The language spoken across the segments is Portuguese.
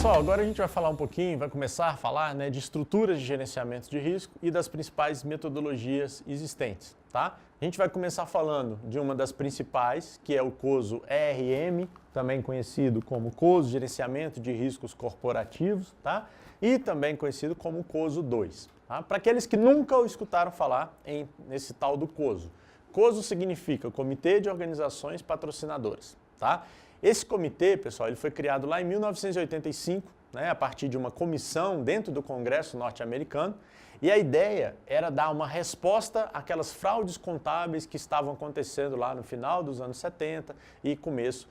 Pessoal, agora a gente vai falar um pouquinho, vai começar a falar, né, de estruturas de gerenciamento de risco e das principais metodologias existentes, tá? A gente vai começar falando de uma das principais, que é o COSO ERM, também conhecido como COSO Gerenciamento de Riscos Corporativos, tá? E também conhecido como COSO 2. Tá? Para aqueles que nunca escutaram falar nesse tal do COSO. COSO significa Comitê de Organizações Patrocinadoras, tá? Esse comitê, pessoal, ele foi criado lá em 1985, né, a partir de uma comissão dentro do Congresso norte-americano, e a ideia era dar uma resposta àquelas fraudes contábeis que estavam acontecendo lá no final dos anos 70 e começo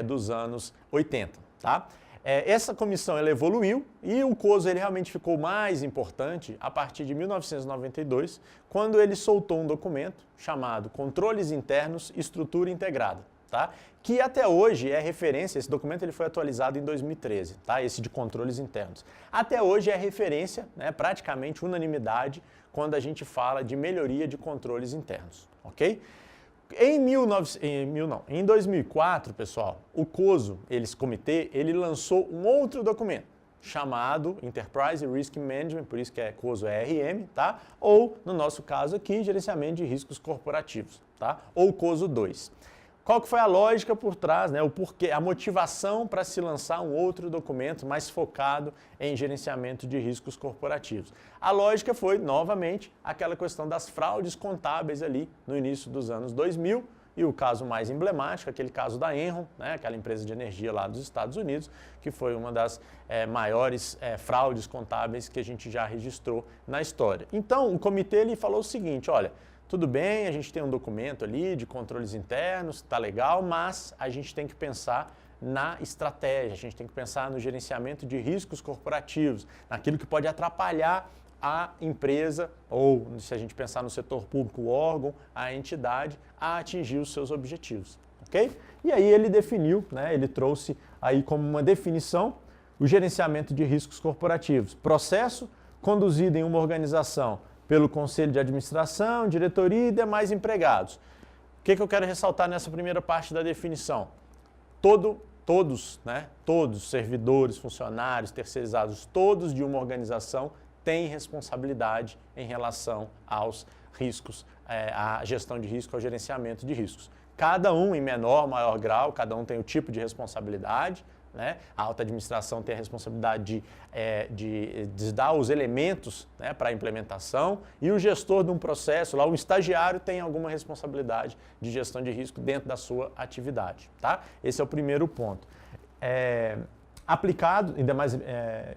dos anos 80, tá? Essa comissão ela evoluiu e o COSO ele realmente ficou mais importante a partir de 1992, quando ele soltou um documento chamado Controles Internos Estrutura Integrada, tá? Que até hoje é referência, esse documento ele foi atualizado em 2013, tá? Esse de controles internos. Até hoje é referência, né, praticamente unanimidade, quando a gente fala de melhoria de controles internos, ok? Em 2004, pessoal, o COSO, esse comitê, ele lançou um outro documento chamado Enterprise Risk Management, por isso que é COSO ERM, tá? Ou, no nosso caso aqui, Gerenciamento de Riscos Corporativos, tá? Ou COSO 2. Qual que foi a lógica por trás, né, o porquê, a motivação para se lançar um outro documento mais focado em gerenciamento de riscos corporativos? A lógica foi, novamente, aquela questão das fraudes contábeis ali no início dos anos 2000 e o caso mais emblemático, aquele caso da Enron, né, aquela empresa de energia lá dos Estados Unidos, que foi uma das maiores fraudes contábeis que a gente já registrou na história. Então, o comitê ele falou o seguinte, olha, tudo bem, a gente tem um documento ali de controles internos, tá legal, mas a gente tem que pensar na estratégia, a gente tem que pensar no gerenciamento de riscos corporativos, naquilo que pode atrapalhar a empresa, ou se a gente pensar no setor público, o órgão, a entidade, a atingir os seus objetivos, ok? E aí ele definiu, né, ele trouxe aí como uma definição o gerenciamento de riscos corporativos, processo conduzido em uma organização pelo Conselho de Administração, diretoria e demais empregados. O que eu quero ressaltar nessa primeira parte da definição? Todos, servidores, funcionários, terceirizados, todos de uma organização têm responsabilidade em relação aos riscos, à gestão de risco, ao gerenciamento de riscos. Cada um em menor ou maior grau, cada um tem o tipo de responsabilidade, né? A alta administração tem a responsabilidade de dar os elementos, né, para a implementação e o gestor de um processo, lá o estagiário tem alguma responsabilidade de gestão de risco dentro da sua atividade. Tá? Esse é o primeiro ponto. Aplicado, em demais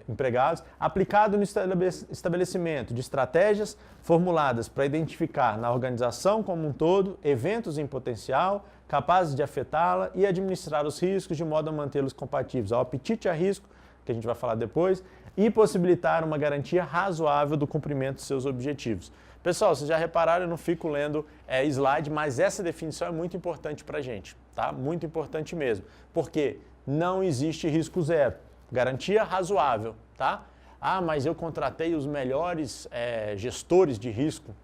empregados, aplicado no estabelecimento de estratégias formuladas para identificar na organização como um todo eventos em potencial, capazes de afetá-la e administrar os riscos de modo a mantê-los compatíveis ao apetite a risco, que a gente vai falar depois, e possibilitar uma garantia razoável do cumprimento de seus objetivos. Pessoal, vocês já repararam, eu não fico lendo slide, mas essa definição é muito importante para a gente, tá? Muito importante mesmo, porque não existe risco zero, garantia razoável, tá? Ah, mas eu contratei os melhores gestores de riscos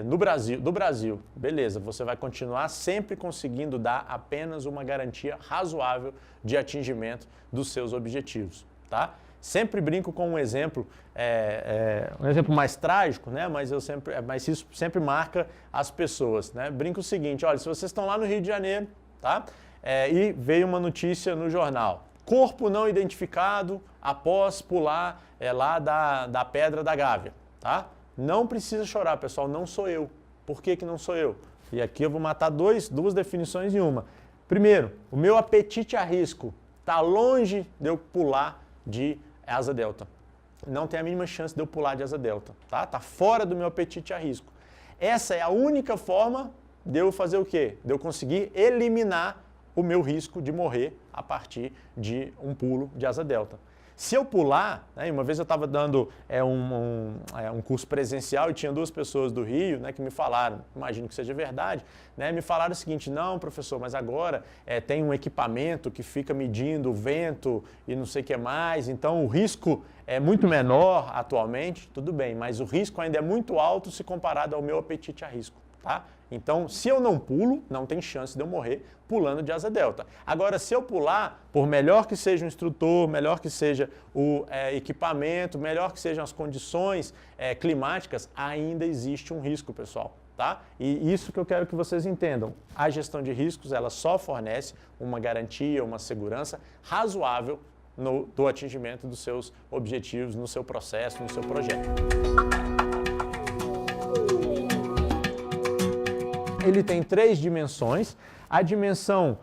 do Brasil. Beleza, você vai continuar sempre conseguindo dar apenas uma garantia razoável de atingimento dos seus objetivos, tá? Sempre brinco com um exemplo mais trágico, né? Mas isso sempre marca as pessoas, né? Brinco o seguinte, olha, se vocês estão lá no Rio de Janeiro, tá? E veio uma notícia no jornal, corpo não identificado após pular lá da Pedra da Gávea, tá? Não precisa chorar, pessoal, não sou eu. Por que não sou eu? E aqui eu vou matar duas definições em uma. Primeiro, o meu apetite a risco está longe de eu pular de asa delta. Não tem a mínima chance de eu pular de asa delta, tá? Tá fora do meu apetite a risco. Essa é a única forma de eu fazer o quê? De eu conseguir eliminar o meu risco de morrer a partir de um pulo de asa delta. Se eu pular, né, uma vez eu estava dando um curso presencial e tinha duas pessoas do Rio, né, que me falaram, imagino que seja verdade, né, me falaram o seguinte, não professor, mas agora tem um equipamento que fica medindo o vento e não sei o que mais, então o risco é muito menor atualmente, tudo bem, mas o risco ainda é muito alto se comparado ao meu apetite a risco. tá? Então, se eu não pulo, não tem chance de eu morrer pulando de asa delta. Agora, se eu pular, por melhor que seja o instrutor, melhor que seja o equipamento, melhor que sejam as condições climáticas, ainda existe um risco, pessoal. Tá? E isso que eu quero que vocês entendam. A gestão de riscos, ela só fornece uma garantia, uma segurança razoável do atingimento dos seus objetivos, no seu processo, no seu projeto. Ele tem 3 dimensões. A dimensão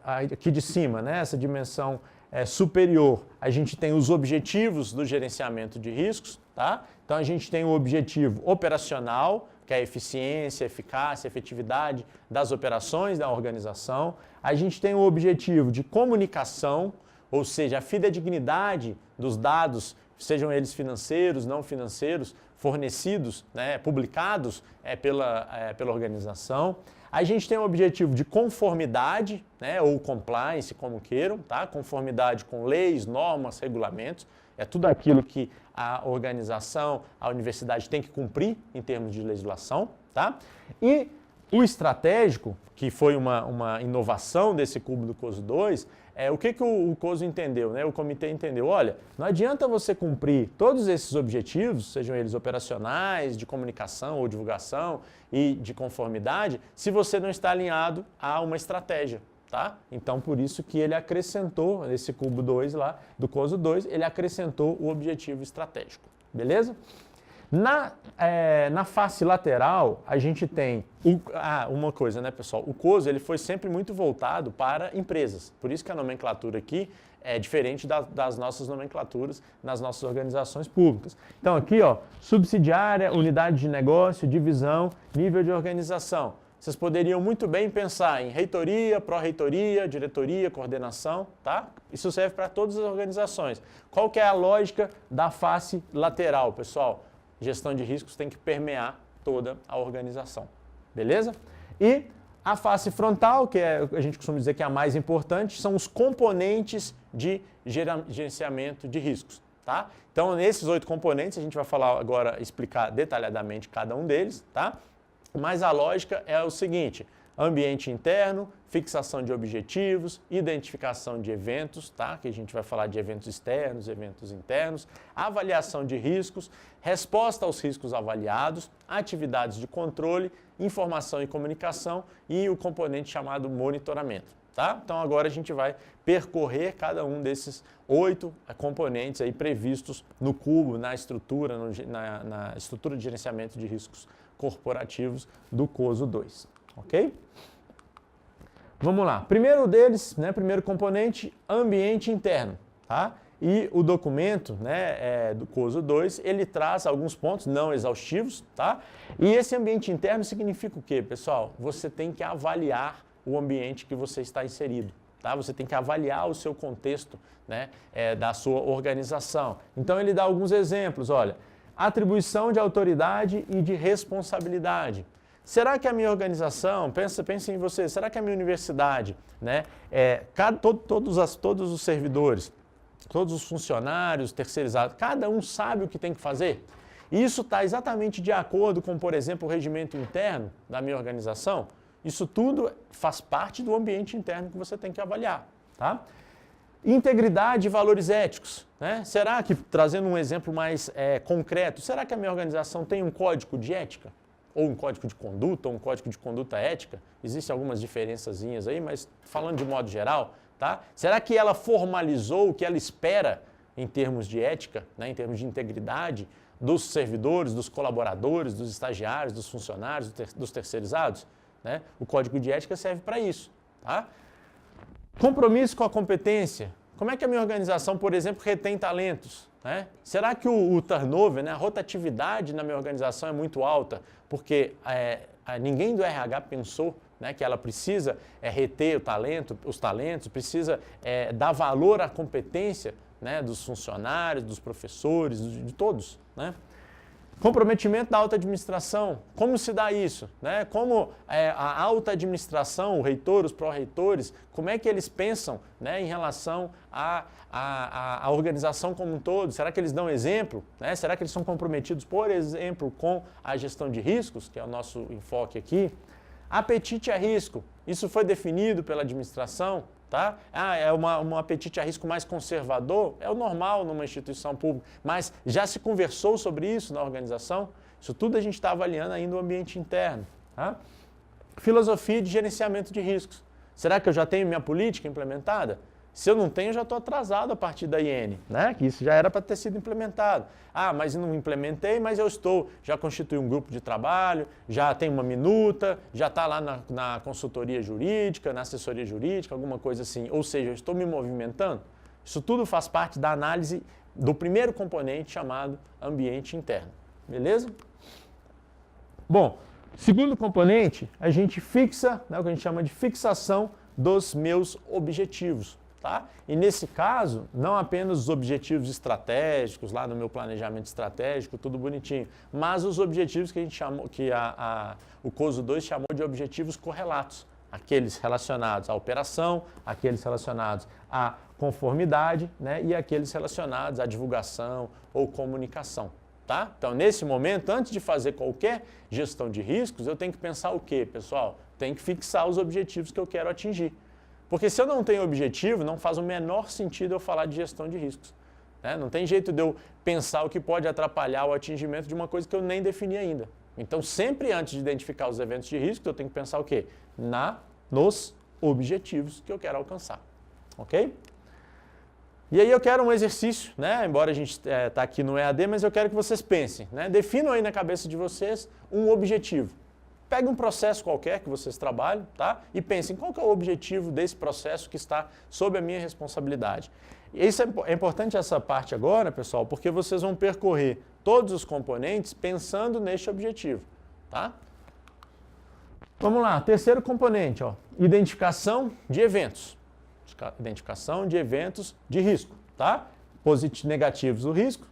aqui de cima, né? Essa dimensão superior, a gente tem os objetivos do gerenciamento de riscos. Tá? Então a gente tem o objetivo operacional, que é a eficiência, eficácia, efetividade das operações da organização. A gente tem o objetivo de comunicação, ou seja, a fidedignidade dos dados, sejam eles financeiros, não financeiros, fornecidos, né, publicados pela organização. A gente tem o objetivo de conformidade, né, ou compliance, como queiram, tá? Conformidade com leis, normas, regulamentos. É tudo aquilo que a organização, a universidade tem que cumprir em termos de legislação, tá? E o estratégico, que foi uma inovação desse cubo do COSO 2, o que o COSO entendeu, né? O comitê entendeu, olha, não adianta você cumprir todos esses objetivos, sejam eles operacionais, de comunicação ou divulgação e de conformidade, se você não está alinhado a uma estratégia. Tá? Então, por isso que ele acrescentou, nesse cubo 2 lá, do COSO 2, ele acrescentou o objetivo estratégico, beleza? Na face lateral, a gente tem uma coisa, né, pessoal? O COSO ele foi sempre muito voltado para empresas, por isso que a nomenclatura aqui é diferente das nossas nomenclaturas nas nossas organizações públicas. Então, aqui, ó, subsidiária, unidade de negócio, divisão, nível de organização. Vocês poderiam muito bem pensar em reitoria, pró-reitoria, diretoria, coordenação, tá? Isso serve para todas as organizações. Qual que é a lógica da face lateral, pessoal? Gestão de riscos tem que permear toda a organização, beleza? E a face frontal, que a gente costuma dizer que é a mais importante, são os componentes de gerenciamento de riscos, tá? Então, nesses 8 componentes, a gente vai falar agora, explicar detalhadamente cada um deles, tá? Mas a lógica é o seguinte: ambiente interno, fixação de objetivos, identificação de eventos, tá? Que a gente vai falar de eventos externos, eventos internos, avaliação de riscos, resposta aos riscos avaliados, atividades de controle, informação e comunicação e o componente chamado monitoramento. Tá? Então agora a gente vai percorrer cada um desses 8 componentes aí previstos no cubo, na estrutura, na estrutura de gerenciamento de riscos corporativos do COSO 2, ok? Vamos lá. Primeiro deles, né, primeiro componente, ambiente interno, tá? E o documento, né, do COSO 2, ele traz alguns pontos não exaustivos, tá? E esse ambiente interno significa o quê, pessoal? Você tem que avaliar o ambiente que você está inserido, tá? Você tem que avaliar o seu contexto, né, da sua organização. Então ele dá alguns exemplos, olha, atribuição de autoridade e de responsabilidade. Será que a minha organização, pense em você, será que a minha universidade, né, todos os servidores, todos os funcionários terceirizados, cada um sabe o que tem que fazer? E isso está exatamente de acordo com, por exemplo, o regimento interno da minha organização? Isso tudo faz parte do ambiente interno que você tem que avaliar, tá? Integridade e valores éticos, né? Será que, trazendo um exemplo mais concreto, será que a minha organização tem um código de ética? Ou um código de conduta, ou um código de conduta ética? Existem algumas diferençazinhas aí, mas falando de modo geral, tá? Será que ela formalizou o que ela espera em termos de ética, né, em termos de integridade dos servidores, dos colaboradores, dos estagiários, dos funcionários, dos terceirizados? Né? O código de ética serve para isso, tá? Compromisso com a competência. Como é que a minha organização, por exemplo, retém talentos? Né? Será que o turnover, né, a rotatividade na minha organização é muito alta? Porque ninguém do RH pensou, né, que ela precisa reter os talentos, precisa dar valor à competência, né, dos funcionários, dos professores, de todos. Né? Comprometimento da alta administração, como se dá isso? Né? Como a alta administração, o reitor, os pró-reitores, como é que eles pensam, né, em relação à organização como um todo? Será que eles dão exemplo? Né? Será que eles são comprometidos, por exemplo, com a gestão de riscos, que é o nosso enfoque aqui? Apetite a risco, isso foi definido pela administração? Tá? É um apetite a risco mais conservador, é o normal numa instituição pública, mas já se conversou sobre isso na organização? Isso tudo a gente está avaliando ainda o ambiente interno. Tá? Filosofia de gerenciamento de riscos. Será que eu já tenho minha política implementada? Se eu não tenho, eu já estou atrasado a partir da IN, né? Que isso já era para ter sido implementado. Ah, mas não implementei, mas já constituí um grupo de trabalho, já tem uma minuta, já está lá na consultoria jurídica, na assessoria jurídica, alguma coisa assim. Ou seja, eu estou me movimentando. Isso tudo faz parte da análise do primeiro componente chamado ambiente interno. Beleza? Bom, segundo componente, a gente fixa, né, o que a gente chama de fixação dos meus objetivos. Tá? E nesse caso, não apenas os objetivos estratégicos, lá no meu planejamento estratégico, tudo bonitinho, mas os objetivos que a gente chamou, que o COSO 2 chamou de objetivos correlatos, aqueles relacionados à operação, aqueles relacionados à conformidade, né, e aqueles relacionados à divulgação ou comunicação. Tá? Então, nesse momento, antes de fazer qualquer gestão de riscos, eu tenho que pensar o quê, pessoal? Tenho que fixar os objetivos que eu quero atingir. Porque se eu não tenho objetivo, não faz o menor sentido eu falar de gestão de riscos. Né? Não tem jeito de eu pensar o que pode atrapalhar o atingimento de uma coisa que eu nem defini ainda. Então, sempre antes de identificar os eventos de risco, eu tenho que pensar o quê? Nos objetivos que eu quero alcançar. Ok? E aí eu quero um exercício, né? Embora a gente está aqui no EAD, mas eu quero que vocês pensem. Né? Definam aí na cabeça de vocês um objetivo. Pegue um processo qualquer que vocês trabalhem, tá? E pensem qual que é o objetivo desse processo que está sob a minha responsabilidade. E isso é importante essa parte agora, pessoal, porque vocês vão percorrer todos os componentes pensando neste objetivo, tá? Vamos lá, terceiro componente, ó, identificação de eventos. Identificação de eventos de risco, tá? Negativos o risco,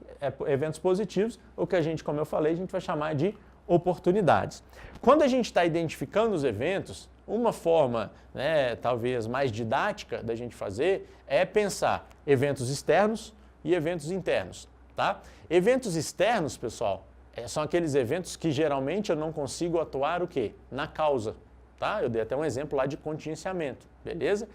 eventos positivos, o que a gente, como eu falei, a gente vai chamar de oportunidades. Quando a gente está identificando os eventos, uma forma, né, talvez mais didática da gente fazer é pensar eventos externos e eventos internos. Tá? Eventos externos, pessoal, são aqueles eventos que geralmente eu não consigo atuar o quê? Na causa. Tá? Eu dei até um exemplo lá de contingenciamento, beleza?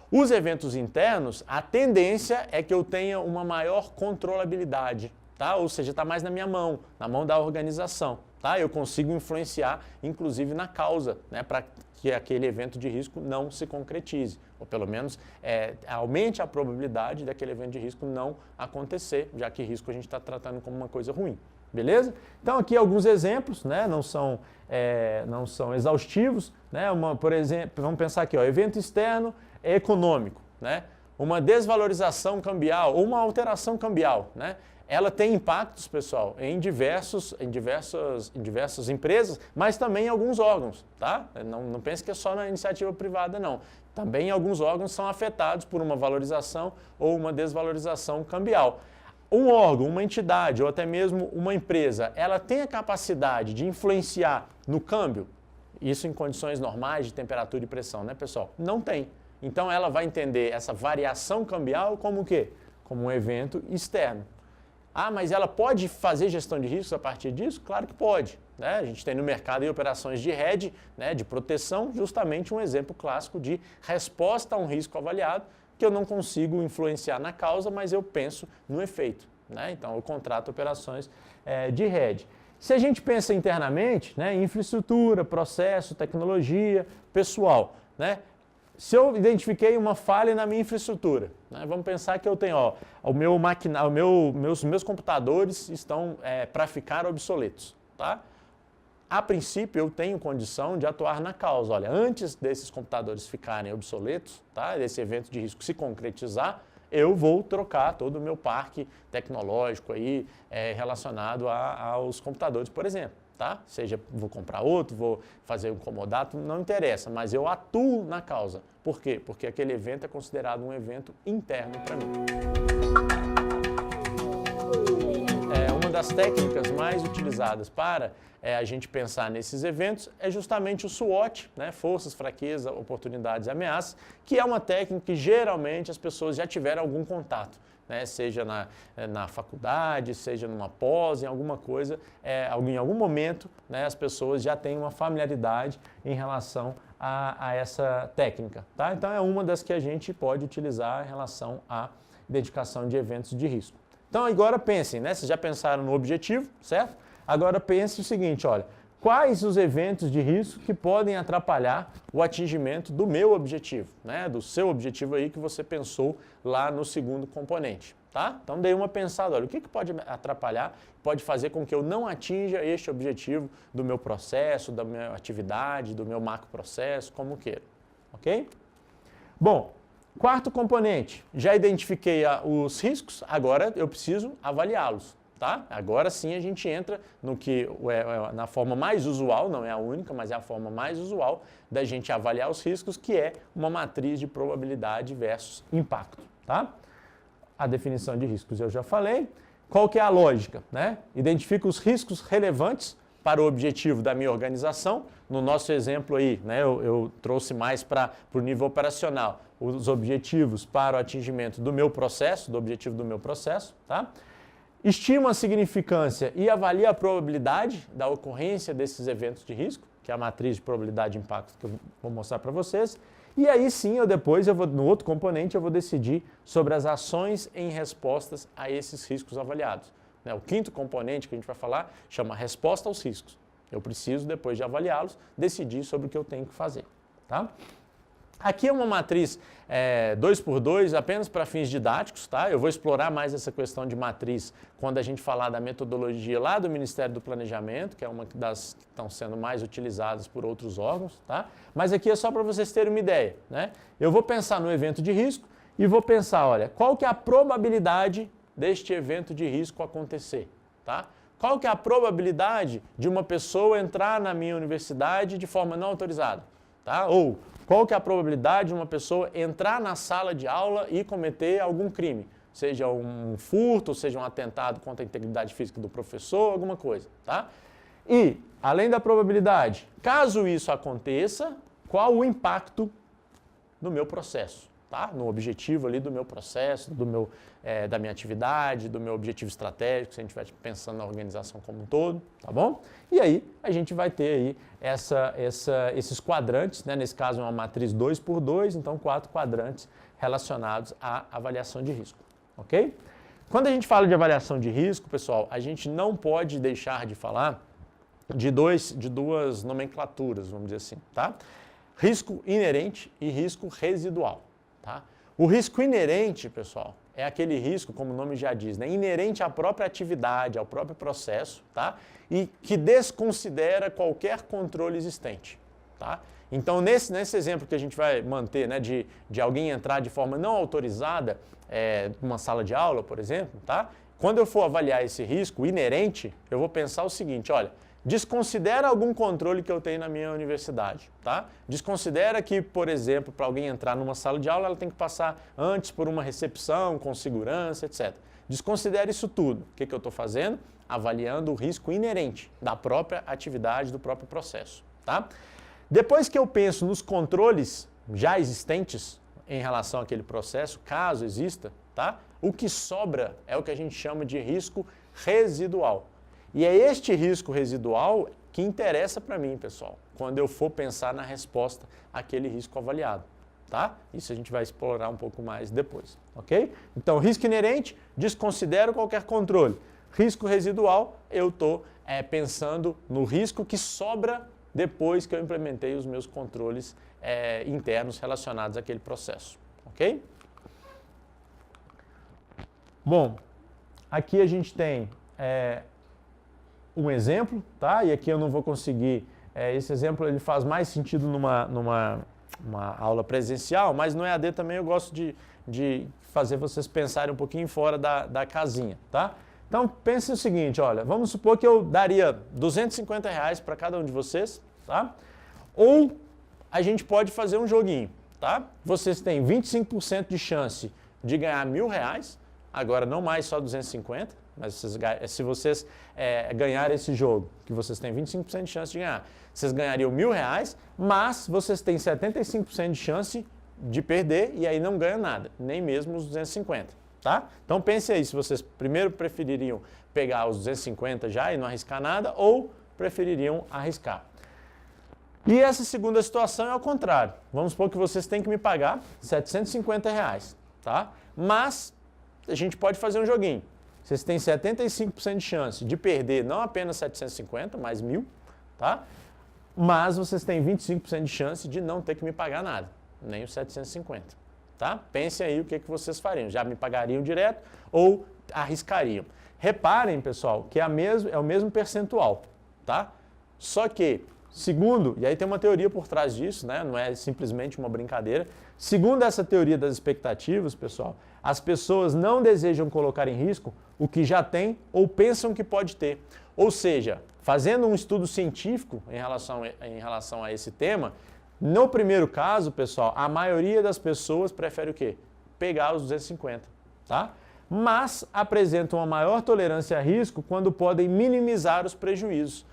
Os eventos internos, a tendência é que eu tenha uma maior controlabilidade, tá? Ou seja, está mais na minha mão, na mão da organização. Tá? Eu consigo influenciar, inclusive, na causa, né, para que aquele evento de risco não se concretize, ou pelo menos aumente a probabilidade daquele evento de risco não acontecer, já que risco a gente está tratando como uma coisa ruim. Beleza? Então, aqui alguns exemplos, né, não são exaustivos. Né, por exemplo, vamos pensar aqui, ó, evento externo econômico, né, uma desvalorização cambial ou uma alteração cambial, né? Ela tem impactos, pessoal, em diversas empresas, mas também em alguns órgãos, tá? Não pense que é só na iniciativa privada, não. Também alguns órgãos são afetados por uma valorização ou uma desvalorização cambial. Um órgão, uma entidade ou até mesmo uma empresa, ela tem a capacidade de influenciar no câmbio? Isso em condições normais de temperatura e pressão, né, pessoal? Não tem. Então ela vai entender essa variação cambial como o quê? Como um evento externo. Ah, mas ela pode fazer gestão de riscos a partir disso? Claro que pode. Né? A gente tem no mercado aí operações de hedge, né, de proteção, justamente um exemplo clássico de resposta a um risco avaliado, que eu não consigo influenciar na causa, mas eu penso no efeito. Né? Então, eu contrato operações de hedge. Se a gente pensa internamente, né, infraestrutura, processo, tecnologia, pessoal, né? Se eu identifiquei uma falha na minha infraestrutura, né, vamos pensar que eu tenho, ó, meus computadores estão para ficar obsoletos. Tá? A princípio, eu tenho condição de atuar na causa. Olha, antes desses computadores ficarem obsoletos, tá, desse evento de risco se concretizar, eu vou trocar todo o meu parque tecnológico aí, relacionado aos computadores, por exemplo. Tá? Seja, vou comprar outro, vou fazer um comodato, não interessa, mas eu atuo na causa. Por quê? Porque aquele evento é considerado um evento interno para mim. Uma das técnicas mais utilizadas para a gente pensar nesses eventos é justamente o SWOT, né? Forças, fraquezas, oportunidades e ameaças, que é uma técnica que geralmente as pessoas já tiveram algum contato, né? Seja na faculdade, seja numa pós, em alguma coisa, em algum momento, né, as pessoas já têm uma familiaridade em relação a essa técnica. Tá? Então é uma das que a gente pode utilizar em relação à identificação de eventos de risco. Então agora pensem, né? Vocês já pensaram no objetivo, certo? Agora pense o seguinte, olha, quais os eventos de risco que podem atrapalhar o atingimento do meu objetivo, né? Do seu objetivo aí que você pensou lá no segundo componente, tá? Então dei uma pensada, olha, o que pode atrapalhar, pode fazer com que eu não atinja este objetivo do meu processo, da minha atividade, do meu macroprocesso, como queira, ok? Bom, quarto componente, já identifiquei os riscos, agora eu preciso avaliá-los. Tá? Agora sim a gente entra no que na forma mais usual, não é a única, mas é a forma mais usual da gente avaliar os riscos, que é uma matriz de probabilidade versus impacto. Tá? A definição de riscos eu já falei. Qual que é a lógica? Né? Identifica os riscos relevantes para o objetivo da minha organização. No nosso exemplo aí, né, eu trouxe mais para o nível operacional, os objetivos para o atingimento do meu processo, do objetivo do meu processo. Tá? Estima a significância e avalia a probabilidade da ocorrência desses eventos de risco, que é a matriz de probabilidade de impacto que eu vou mostrar para vocês. E aí sim, no outro componente, eu vou decidir sobre as ações em respostas a esses riscos avaliados. Né? O quinto componente que a gente vai falar chama resposta aos riscos. Eu preciso, depois de avaliá-los, decidir sobre o que eu tenho que fazer. Tá? Aqui é uma matriz 2x2 apenas para fins didáticos, tá? Eu vou explorar mais essa questão de matriz quando a gente falar da metodologia lá do Ministério do Planejamento, que é uma das que estão sendo mais utilizadas por outros órgãos, tá? Mas aqui é só para vocês terem uma ideia, né? Eu vou pensar no evento de risco e vou pensar, olha, qual que é a probabilidade deste evento de risco acontecer, tá? Qual que é a probabilidade de uma pessoa entrar na minha universidade de forma não autorizada, tá? Ou qual que é a probabilidade de uma pessoa entrar na sala de aula e cometer algum crime? Seja um furto, seja um atentado contra a integridade física do professor, alguma coisa, tá? E, além da probabilidade, caso isso aconteça, qual o impacto no meu processo, tá? No objetivo ali do meu processo, da minha atividade, do meu objetivo estratégico, se a gente estiver pensando na organização como um todo, tá bom? E aí a gente vai ter aí esses quadrantes, né? Nesse caso é uma matriz 2x2, então 4 quadrantes relacionados à avaliação de risco, ok? Quando a gente fala de avaliação de risco, pessoal, a gente não pode deixar de falar de duas nomenclaturas, vamos dizer assim, tá? Risco inerente e risco residual, tá? O risco inerente, pessoal, é aquele risco, como o nome já diz, né, inerente à própria atividade, ao próprio processo, tá? E que desconsidera qualquer controle existente, tá? Então, nesse exemplo que a gente vai manter, né, de alguém entrar de forma não autorizada numa sala de aula, por exemplo, tá? Quando eu for avaliar esse risco inerente, eu vou pensar o seguinte, olha, desconsidera algum controle que eu tenho na minha universidade, tá? Desconsidera que, por exemplo, para alguém entrar numa sala de aula, ela tem que passar antes por uma recepção, com segurança, etc. Desconsidera isso tudo. O que eu estou fazendo? Avaliando o risco inerente da própria atividade, do próprio processo, tá? Depois que eu penso nos controles já existentes em relação àquele processo, caso exista, tá? O que sobra é o que a gente chama de risco residual. E é este risco residual que interessa para mim, pessoal, quando eu for pensar na resposta àquele risco avaliado, tá? Isso a gente vai explorar um pouco mais depois, ok? Então, risco inerente, desconsidero qualquer controle. Risco residual, eu estou pensando no risco que sobra depois que eu implementei os meus controles internos relacionados àquele processo, ok? Bom, aqui a gente tem um exemplo, tá? E aqui eu não vou conseguir, esse exemplo ele faz mais sentido numa aula presencial, mas no EAD também eu gosto de fazer vocês pensarem um pouquinho fora da casinha, tá? Então pense o seguinte, olha, vamos supor que eu daria R$250 para cada um de vocês, tá? Ou a gente pode fazer um joguinho, tá? Vocês têm 25% de chance de ganhar R$1.000, agora não mais só 250, mas se vocês ganharem esse jogo, que vocês têm 25% de chance de ganhar, vocês ganhariam R$1.000, mas vocês têm 75% de chance de perder e aí não ganha nada, nem mesmo os 250, tá? Então pense aí se vocês primeiro prefeririam pegar os 250 já e não arriscar nada ou prefeririam arriscar. E essa segunda situação é ao contrário. Vamos supor que vocês têm que me pagar R$750, tá? Mas a gente pode fazer um joguinho. Vocês têm 75% de chance de perder não apenas 750, mas 1.000, tá? Mas vocês têm 25% de chance de não ter que me pagar nada, nem os 750, tá? Pensem aí o que vocês fariam. Já me pagariam direto ou arriscariam? Reparem, pessoal, que é o mesmo percentual, tá? Só que, segundo, e aí tem uma teoria por trás disso, né? Não é simplesmente uma brincadeira. Segundo essa teoria das expectativas, pessoal, as pessoas não desejam colocar em risco o que já tem ou pensam que pode ter. Ou seja, fazendo um estudo científico em relação a esse tema, no primeiro caso, pessoal, a maioria das pessoas prefere o quê? Pegar os 250, tá? Mas apresentam uma maior tolerância a risco quando podem minimizar os prejuízos.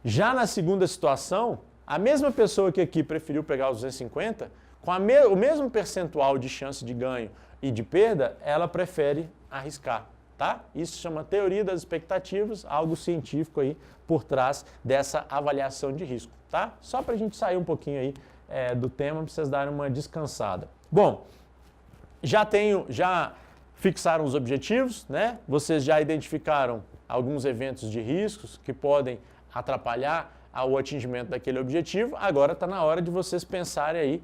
Já na segunda situação, a mesma pessoa que aqui preferiu pegar os 250, com o mesmo percentual de chance de ganho e de perda, ela prefere arriscar, tá? Isso chama teoria das expectativas, algo científico aí por trás dessa avaliação de risco, tá? Só para a gente sair um pouquinho aí do tema, para vocês darem uma descansada. Bom, já fixaram os objetivos, né? Vocês já identificaram alguns eventos de riscos que podem atrapalhar o atingimento daquele objetivo. Agora está na hora de vocês pensarem aí,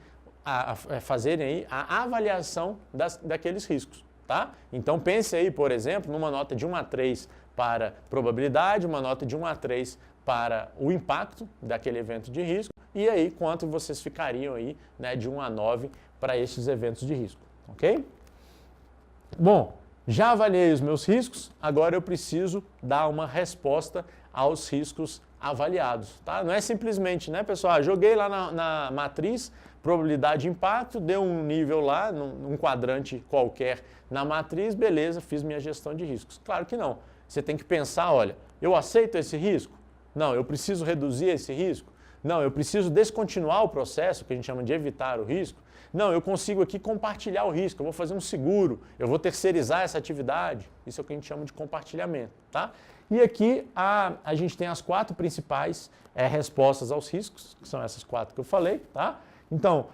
fazerem aí a avaliação daqueles riscos, tá? Então pense aí, por exemplo, numa nota de 1 a 3 para probabilidade, uma nota de 1 a 3 para o impacto daquele evento de risco, e aí quanto vocês ficariam aí, né, de 1 a 9 para esses eventos de risco, ok? Bom, já avaliei os meus riscos, agora eu preciso dar uma resposta aos riscos avaliados, tá? Não é simplesmente, né, pessoal, joguei lá na matriz, probabilidade de impacto, deu um nível lá, num quadrante qualquer na matriz, beleza, fiz minha gestão de riscos. Claro que não. Você tem que pensar, olha, eu aceito esse risco? Não, eu preciso reduzir esse risco? Não, eu preciso descontinuar o processo, que a gente chama de evitar o risco? Não, eu consigo aqui compartilhar o risco, eu vou fazer um seguro, eu vou terceirizar essa atividade. Isso é o que a gente chama de compartilhamento, tá? E aqui a gente tem as 4 principais respostas aos riscos, que são essas 4 que eu falei, tá? Então,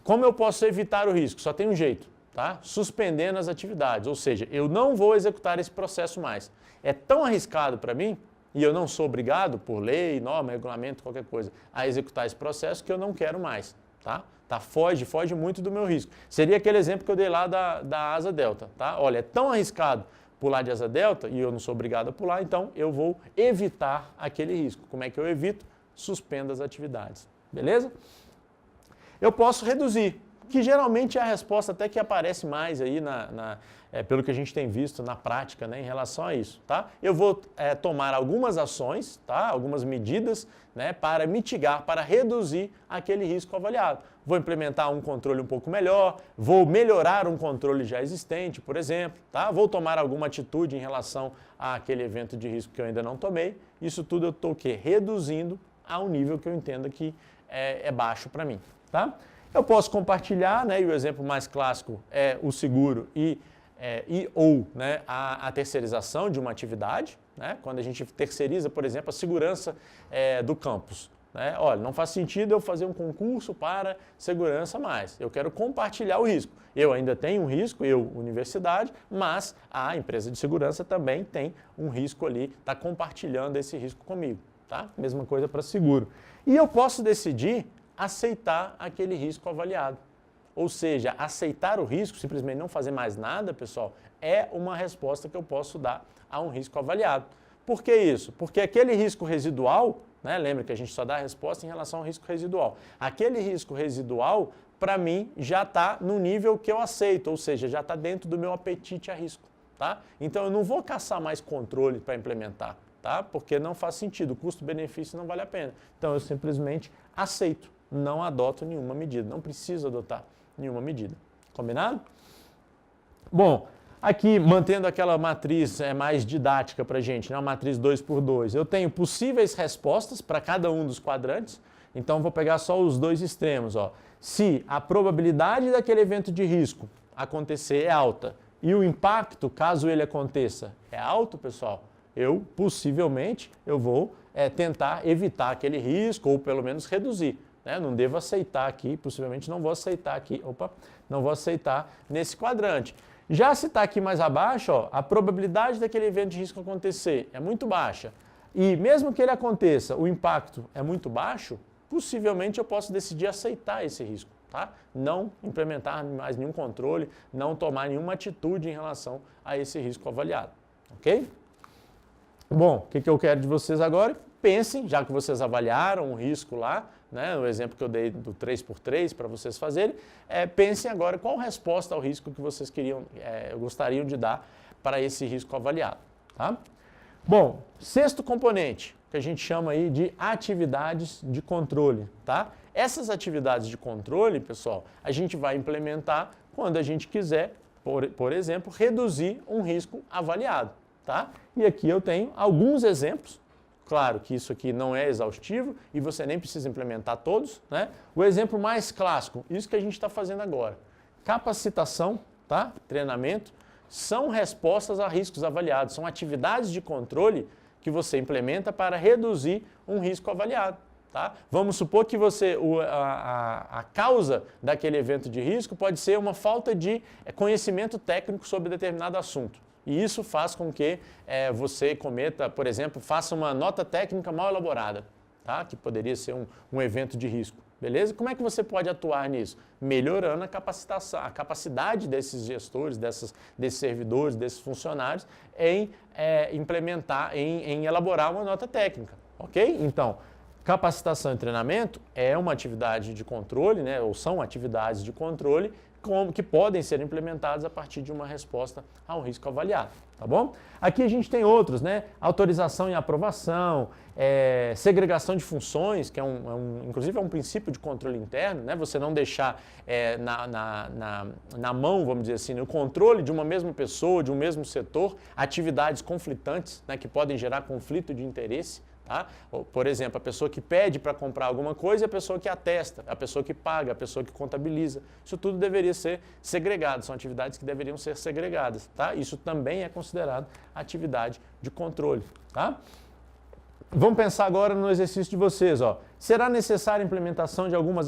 como eu posso evitar o risco? Só tem um jeito, tá? Suspendendo as atividades, ou seja, eu não vou executar esse processo mais. É tão arriscado para mim, e eu não sou obrigado, por lei, norma, regulamento, qualquer coisa, a executar esse processo que eu não quero mais, tá? Foge muito do meu risco. Seria aquele exemplo que eu dei lá da asa delta, tá? Olha, é tão arriscado pular de asa delta e eu não sou obrigado a pular, então eu vou evitar aquele risco. Como é que eu evito? Suspendo as atividades, beleza? Eu posso reduzir, que geralmente é a resposta até que aparece mais aí pelo que a gente tem visto na prática, né, em relação a isso, tá? Eu vou tomar algumas ações, tá? Algumas medidas, né, para mitigar, para reduzir aquele risco avaliado. Vou implementar um controle um pouco melhor, vou melhorar um controle já existente, por exemplo, tá? Vou tomar alguma atitude em relação àquele evento de risco que eu ainda não tomei. Isso tudo eu estou o quê? Reduzindo a um nível que eu entenda que é baixo para mim, tá? Eu posso compartilhar, né, e o exemplo mais clássico é o seguro ou né, a terceirização de uma atividade, né, quando a gente terceiriza, por exemplo, a segurança do campus. Né? Olha, não faz sentido eu fazer um concurso para segurança mais, eu quero compartilhar o risco. Eu ainda tenho um risco, universidade, mas a empresa de segurança também tem um risco ali, está compartilhando esse risco comigo. Tá? Mesma coisa para seguro. E eu posso decidir aceitar aquele risco avaliado. Ou seja, aceitar o risco, simplesmente não fazer mais nada, pessoal, é uma resposta que eu posso dar a um risco avaliado. Por que isso? Porque aquele risco residual, né, lembra que a gente só dá a resposta em relação ao risco residual. Aquele risco residual, para mim, já está no nível que eu aceito, ou seja, já está dentro do meu apetite a risco. Tá? Então, eu não vou caçar mais controle para implementar, tá? Porque não faz sentido, o custo-benefício não vale a pena. Então, eu simplesmente aceito, não adoto nenhuma medida, não preciso adotar nenhuma medida. Combinado? Bom, Aqui, mantendo aquela matriz mais didática para a gente, né? Uma matriz 2x2, eu tenho possíveis respostas para cada um dos quadrantes, então vou pegar só os dois extremos. Ó. Se a probabilidade daquele evento de risco acontecer é alta e o impacto, caso ele aconteça, é alto, pessoal, possivelmente eu vou tentar evitar aquele risco ou pelo menos reduzir. Né? Não devo aceitar aqui, possivelmente não vou aceitar aqui, não vou aceitar nesse quadrante. Já se está aqui mais abaixo, ó, a probabilidade daquele evento de risco acontecer é muito baixa e mesmo que ele aconteça, o impacto é muito baixo, possivelmente eu posso decidir aceitar esse risco. Tá? Não implementar mais nenhum controle, não tomar nenhuma atitude em relação a esse risco avaliado. Ok? Bom, o que eu quero de vocês agora? Pensem, já que vocês avaliaram o risco lá, né, o exemplo que eu dei do 3x3 para vocês fazerem, pensem agora qual resposta ao risco que vocês gostariam de dar para esse risco avaliado. Tá? Bom, sexto componente, que a gente chama aí de atividades de controle. Tá? Essas atividades de controle, pessoal, a gente vai implementar quando a gente quiser, por exemplo, reduzir um risco avaliado. Tá? E aqui eu tenho alguns exemplos. Claro que isso aqui não é exaustivo e você nem precisa implementar todos. Né? O exemplo mais clássico, isso que a gente está fazendo agora. Capacitação, tá? Treinamento, são respostas a riscos avaliados, são atividades de controle que você implementa para reduzir um risco avaliado. Tá? Vamos supor que a causa daquele evento de risco pode ser uma falta de conhecimento técnico sobre determinado assunto. E isso faz com que você cometa, por exemplo, faça uma nota técnica mal elaborada, tá? Que poderia ser um evento de risco. Beleza? Como é que você pode atuar nisso? Melhorando a capacitação, a capacidade desses gestores, desses servidores, desses funcionários em implementar, em elaborar uma nota técnica. Ok? Então, capacitação e treinamento é uma atividade de controle, né? Ou são atividades de controle que podem ser implementadas a partir de uma resposta a um risco avaliado, tá bom? Aqui a gente tem outros, né? Autorização e aprovação, segregação de funções, que inclusive é um princípio de controle interno, né? Você não deixar na mão, vamos dizer assim, no controle de uma mesma pessoa, de um mesmo setor, atividades conflitantes, né? Que podem gerar conflito de interesse. Tá? Por exemplo, a pessoa que pede para comprar alguma coisa e a pessoa que atesta, a pessoa que paga, a pessoa que contabiliza. Isso tudo deveria ser segregado, são atividades que deveriam ser segregadas. Tá? Isso também é considerado atividade de controle. Tá? Vamos pensar agora no exercício de vocês. Ó. Será necessária a implementação de alguma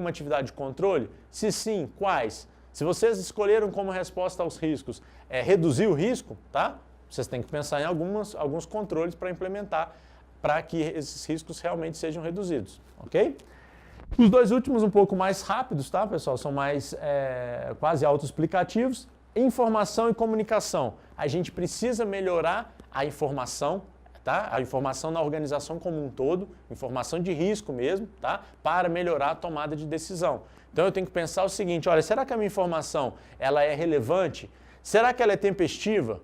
atividade de controle? Se sim, quais? Se vocês escolheram como resposta aos riscos reduzir o risco, tá? Vocês têm que pensar em alguns controles para implementar, para que esses riscos realmente sejam reduzidos, ok? Os dois últimos um pouco mais rápidos, tá, pessoal? São mais quase autoexplicativos. Informação e comunicação. A gente precisa melhorar a informação, tá? A informação na organização como um todo, informação de risco mesmo, tá? Para melhorar a tomada de decisão. Então eu tenho que pensar o seguinte, olha, será que a minha informação ela é relevante? Será que ela é tempestiva?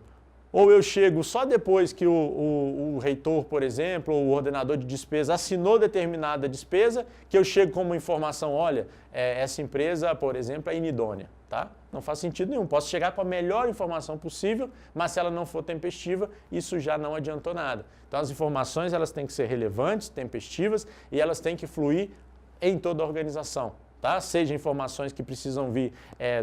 Ou eu chego só depois que o reitor, por exemplo, ou o ordenador de despesa assinou determinada despesa, que eu chego com uma informação, olha, essa empresa, por exemplo, é inidônea. Tá? Não faz sentido nenhum. Posso chegar com a melhor informação possível, mas se ela não for tempestiva, isso já não adiantou nada. Então as informações elas têm que ser relevantes, tempestivas e elas têm que fluir em toda a organização. Tá? Seja informações que precisam vir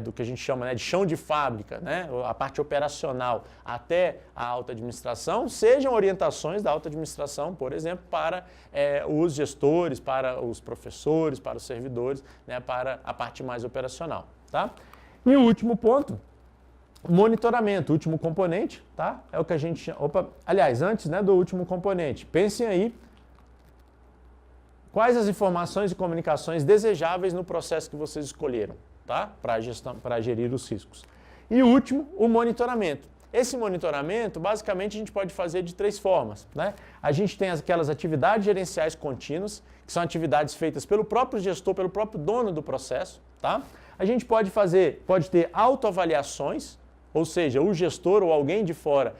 do que a gente chama de chão de fábrica, né? A parte operacional até a alta administração, sejam orientações da alta administração, por exemplo, para os gestores, para os professores, para os servidores, né? Para a parte mais operacional. Tá? E o último ponto, monitoramento, o último componente, tá? É o que a gente chama... aliás, antes, né, do último componente, pensem aí quais as informações e comunicações desejáveis no processo que vocês escolheram, tá? Para gerir os riscos. E o último, o monitoramento. Esse monitoramento, basicamente, a gente pode fazer de 3 formas, né? A gente tem aquelas atividades gerenciais contínuas, que são atividades feitas pelo próprio gestor, pelo próprio dono do processo, tá? A gente pode ter autoavaliações, ou seja, o gestor ou alguém de fora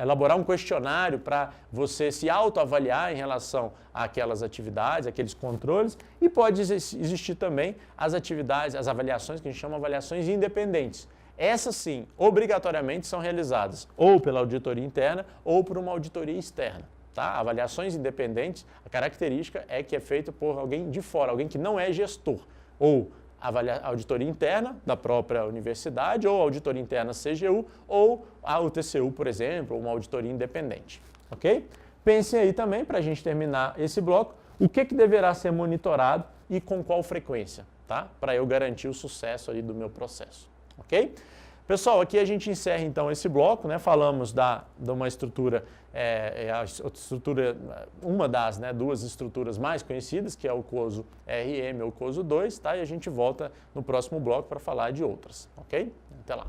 elaborar um questionário para você se autoavaliar em relação àquelas atividades, aqueles controles, e pode existir também as atividades, as avaliações que a gente chama de avaliações independentes. Essas sim, obrigatoriamente são realizadas ou pela auditoria interna ou por uma auditoria externa. Tá? Avaliações independentes, a característica é que é feito por alguém de fora, alguém que não é gestor, ou auditoria interna da própria universidade, ou auditoria interna CGU, ou a UTCU, por exemplo, ou uma auditoria independente. Ok? Pensem aí também, para a gente terminar esse bloco, o que deverá ser monitorado e com qual frequência, tá? Para eu garantir o sucesso ali do meu processo. Ok? Pessoal, aqui a gente encerra então esse bloco, né? Falamos de uma estrutura, uma das duas estruturas mais conhecidas, que é o COSO RM ou COSO 2, tá? E a gente volta no próximo bloco para falar de outras, ok? Até lá!